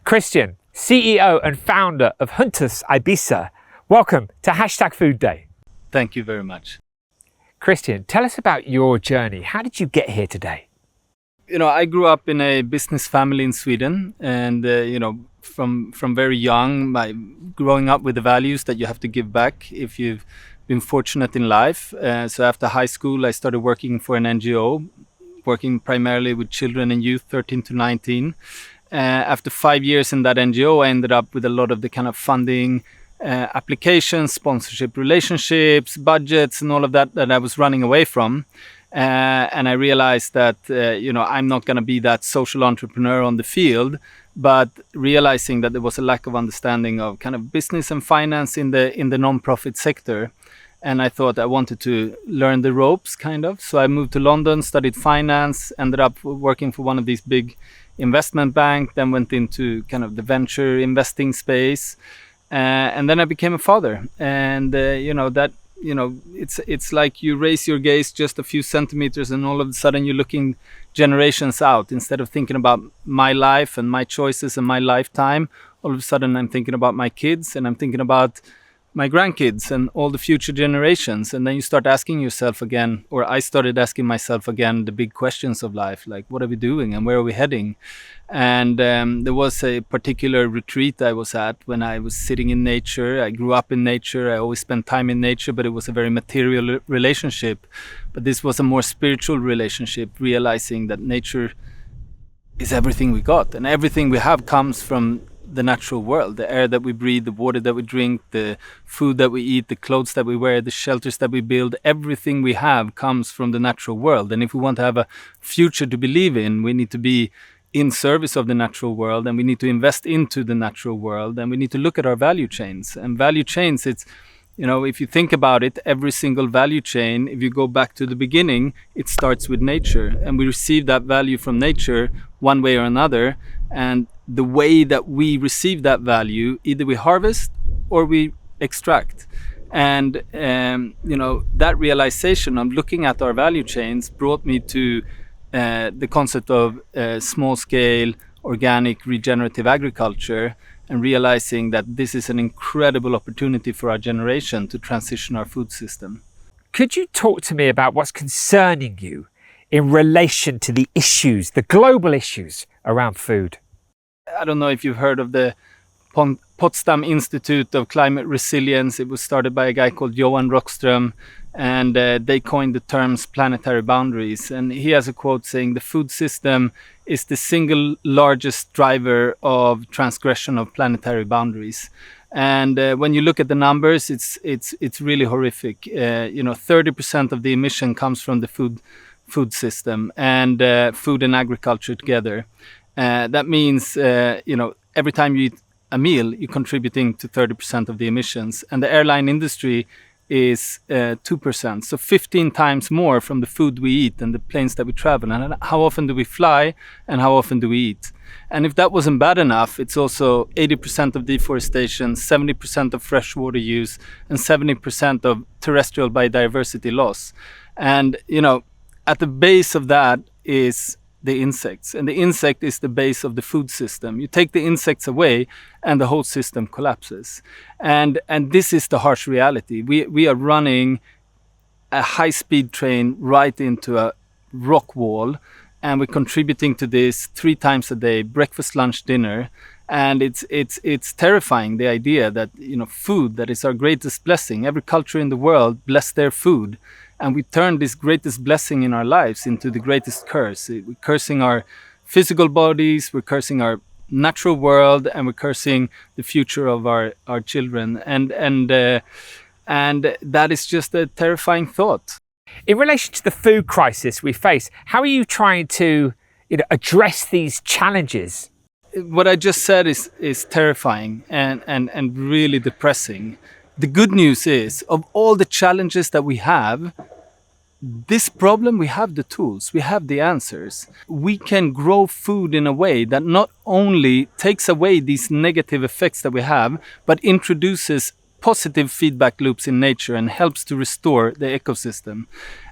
Christian, CEO and founder of Juntos Ibiza. Welcome to #Food Day. Thank you very much. Christian, tell us about your journey. How did you get here today? I grew up in a business family in Sweden, and from very young, growing up with the values that you have to give back if you've been fortunate in life. So after high school, I started working for an NGO, working primarily with children and youth 13 to 19. After 5 years in that NGO, I ended up with a lot of the kind of funding, applications, sponsorship relationships, budgets, and all of that I was running away from. And I realized that, I'm not going to be that social entrepreneur on the field, but realizing that there was a lack of understanding of kind of business and finance in the non-profit sector. And I thought I wanted to learn the ropes, kind of. So I moved to London, studied finance, ended up working for one of these big investment banks, then went into kind of the venture investing space. And then I became a father. And, it's like you raise your gaze just a few centimeters and all of a sudden you're looking generations out. Instead of thinking about my life and my choices and my lifetime, all of a sudden I'm thinking about my kids and I'm thinking about my grandkids and all the future generations. And then you start asking yourself again, or I started asking myself again, the big questions of life, like what are we doing and where are we heading? And there was a particular retreat I was at when I was sitting in nature. I grew up in nature. I always spent time in nature, but it was a very material relationship. But this was a more spiritual relationship, realizing that nature is everything we got and everything we have comes from the natural world, the air that we breathe, the water that we drink, the food that we eat, the clothes that we wear, the shelters that we build, everything we have comes from the natural world. And if we want to have a future to believe in, we need to be in service of the natural world, and we need to invest into the natural world, and we need to look at our value chains. And value chains, it's, if you think about it, every single value chain, if you go back to the beginning, it starts with nature, and we receive that value from nature one way or another. And the way that we receive that value, either we harvest or we extract. And, that realization of looking at our value chains brought me to the concept of small-scale, organic, regenerative agriculture, and realizing that this is an incredible opportunity for our generation to transition our food system. Could you talk to me about what's concerning you in relation to the issues, the global issues around food? I don't know if you've heard of the Potsdam Institute of Climate Resilience. It was started by a guy called Johan Rockström, and they coined the terms planetary boundaries. And he has a quote saying the food system is the single largest driver of transgression of planetary boundaries. And when you look at the numbers, it's really horrific. 30% of the emission comes from the food system and food and agriculture together. That means, every time you eat a meal, you're contributing to 30% of the emissions. And the airline industry is 2%. So 15 times more from the food we eat and the planes that we travel. And how often do we fly and how often do we eat? And if that wasn't bad enough, it's also 80% of deforestation, 70% of freshwater use, and 70% of terrestrial biodiversity loss. And, at the base of that is the insects, and the insect is the base of the food system. You take the insects away and the whole system collapses. And this is the harsh reality. We are running a high-speed train right into a rock wall, and we're contributing to this 3 times a day, breakfast, lunch, dinner. And it's terrifying, the idea that, food, that is our greatest blessing. Every culture in the world bless their food. And we turn this greatest blessing in our lives into the greatest curse. We're cursing our physical bodies, we're cursing our natural world, and we're cursing the future of our children. And that is just a terrifying thought. In relation to the food crisis we face, how are you trying to address these challenges? What I just said is terrifying and really depressing. The good news is, of all the challenges that we have, this problem, we have the tools, we have the answers. We can grow food in a way that not only takes away these negative effects that we have, but introduces positive feedback loops in nature and helps to restore the ecosystem.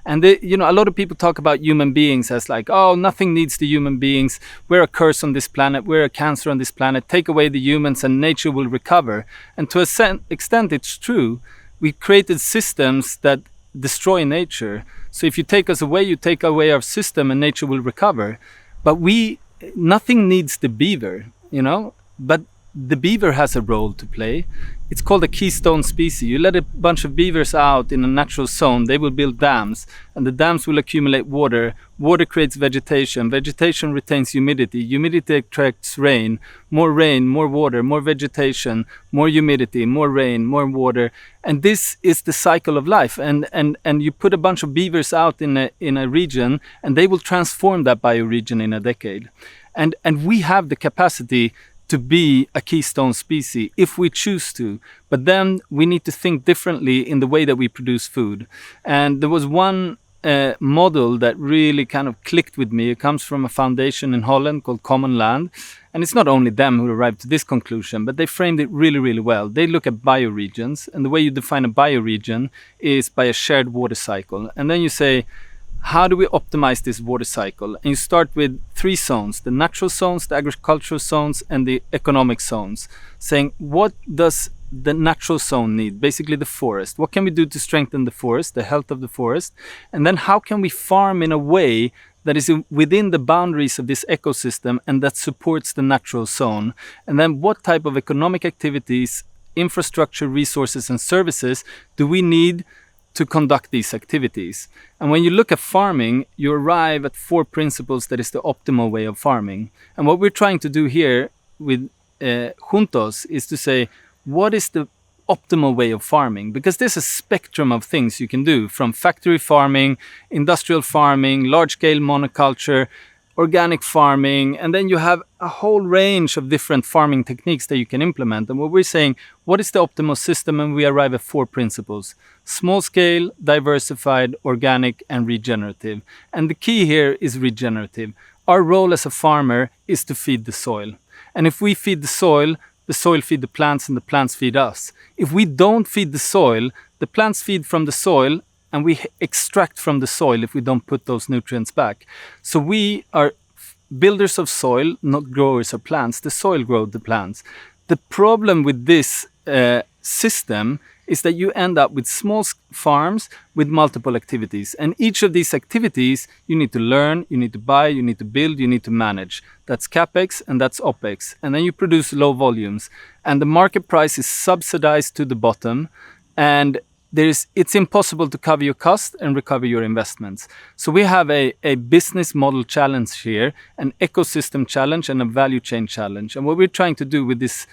And a lot of people talk about human beings as like, oh, nothing needs the human beings. We're a curse on this planet. We're a cancer on this planet. Take away the humans and nature will recover. And to a extent, it's true. We created systems that destroy nature. So if you take us away, you take away our system and nature will recover. But nothing needs the beaver, but the beaver has a role to play. It's called a keystone species. You let a bunch of beavers out in a natural zone, they will build dams, and the dams will accumulate water. Water creates vegetation. Vegetation retains humidity. Humidity attracts rain, more water, more vegetation, more humidity, more rain, more water. And this is the cycle of life. And you put a bunch of beavers out in a region, and they will transform that bioregion in a decade. And we have the capacity to be a keystone species if we choose to. But then we need to think differently in the way that we produce food. And there was one model that really kind of clicked with me. It comes from a foundation in Holland called Common Land. And it's not only them who arrived to this conclusion, but they framed it really, really well. They look at bioregions, and the way you define a bioregion is by a shared water cycle. And then you say, how do we optimize this water cycle? And you start with 3 zones: the natural zones, the agricultural zones, and the economic zones, saying, what does the natural zone need? Basically the forest. What can we do to strengthen the forest, the health of the forest? And then how can we farm in a way that is within the boundaries of this ecosystem and that supports the natural zone? And then what type of economic activities, infrastructure, resources, and services do we need to conduct these activities? And when you look at farming, you arrive at 4 principles that is the optimal way of farming. And what we're trying to do here with Juntos is to say, what is the optimal way of farming? Because there's a spectrum of things you can do, from factory farming, industrial farming, large-scale monoculture, organic farming, and then you have a whole range of different farming techniques that you can implement. And what we're saying, what is the optimal system? And we arrive at 4 principles: small scale, diversified, organic, and regenerative. And the key here is regenerative. Our role as a farmer is to feed the soil. And if we feed the soil feed the plants, and the plants feed us. If we don't feed the soil, the plants feed from the soil, and we extract from the soil if we don't put those nutrients back. So we are builders of soil, not growers of plants. The soil grows the plants. The problem with this system is that you end up with small farms with multiple activities. And each of these activities, you need to learn, you need to buy, you need to build, you need to manage. That's CapEx and that's OpEx. And then you produce low volumes. And the market price is subsidized to the bottom. And it's impossible to cover your cost and recover your investments. So we have a business model challenge here, an ecosystem challenge, and a value chain challenge. And what we're trying to do with this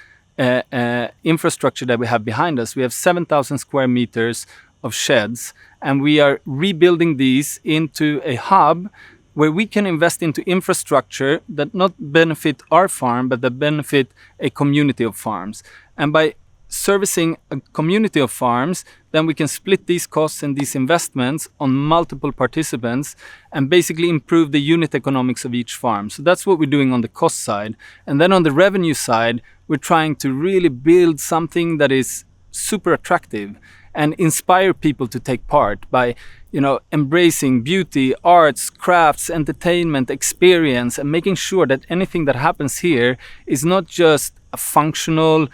infrastructure that we have behind us, we have 7,000 square meters of sheds, and we are rebuilding these into a hub where we can invest into infrastructure that not benefit our farm, but that benefit a community of farms. And by servicing a community of farms, then we can split these costs and these investments on multiple participants and basically improve the unit economics of each farm. So that's what we're doing on the cost side. And then on the revenue side, we're trying to really build something that is super attractive and inspire people to take part by, embracing beauty, arts, crafts, entertainment, experience, and making sure that anything that happens here is not just a functional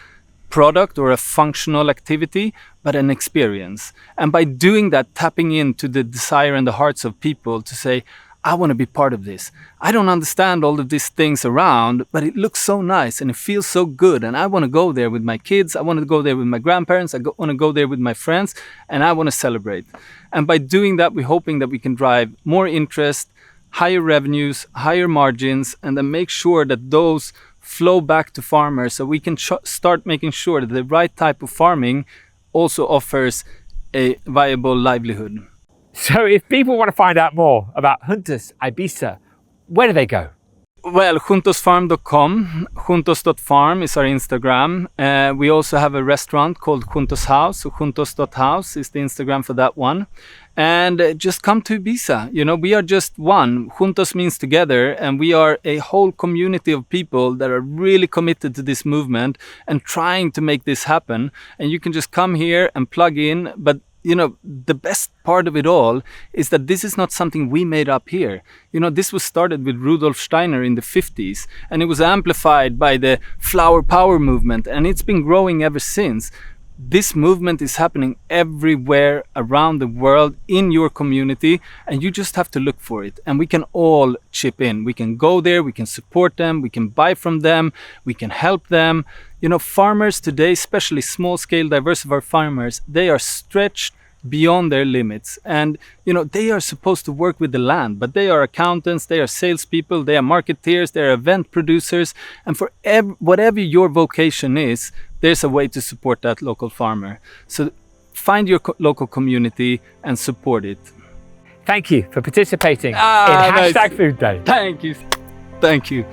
product or a functional activity, but an experience. And by doing that, tapping into the desire and the hearts of people to say, I want to be part of this. I don't understand all of these things around, but it looks so nice and it feels so good. And I want to go there with my kids. I want to go there with my grandparents. Want to go there with my friends, and I want to celebrate. And by doing that, we're hoping that we can drive more interest, higher revenues, higher margins, and then make sure that those flow back to farmers, so we can start making sure that the right type of farming also offers a viable livelihood. So if people want to find out more about Juntos Ibiza, where do they go? Well, juntosfarm.com, juntos.farm is our Instagram. We also have a restaurant called Juntos House, so juntos.house is the Instagram for that one. and just come to Ibiza. You know, we are just one. Juntos means together, and we are a whole community of people that are really committed to this movement and trying to make this happen. And you can just come here and plug in. But you know, the best part of it all is that this is not something we made up here. You know, this was started with Rudolf Steiner in the 50s, and it was amplified by the flower power movement, and it's been growing ever since. This movement is happening everywhere around the world in your community, and you just have to look for it. And we can all chip in. We can go there, we can support them, we can buy from them, we can help them. You know, farmers today, especially small-scale diversified farmers, they are stretched beyond their limits, and you know, they are supposed to work with the land, but they are accountants, they are salespeople, they are marketeers, they are event producers, and for whatever your vocation is, there's a way to support that local farmer. So find your local community and support it. Thank you for participating in nice. Hashtag Food Day. Thank you.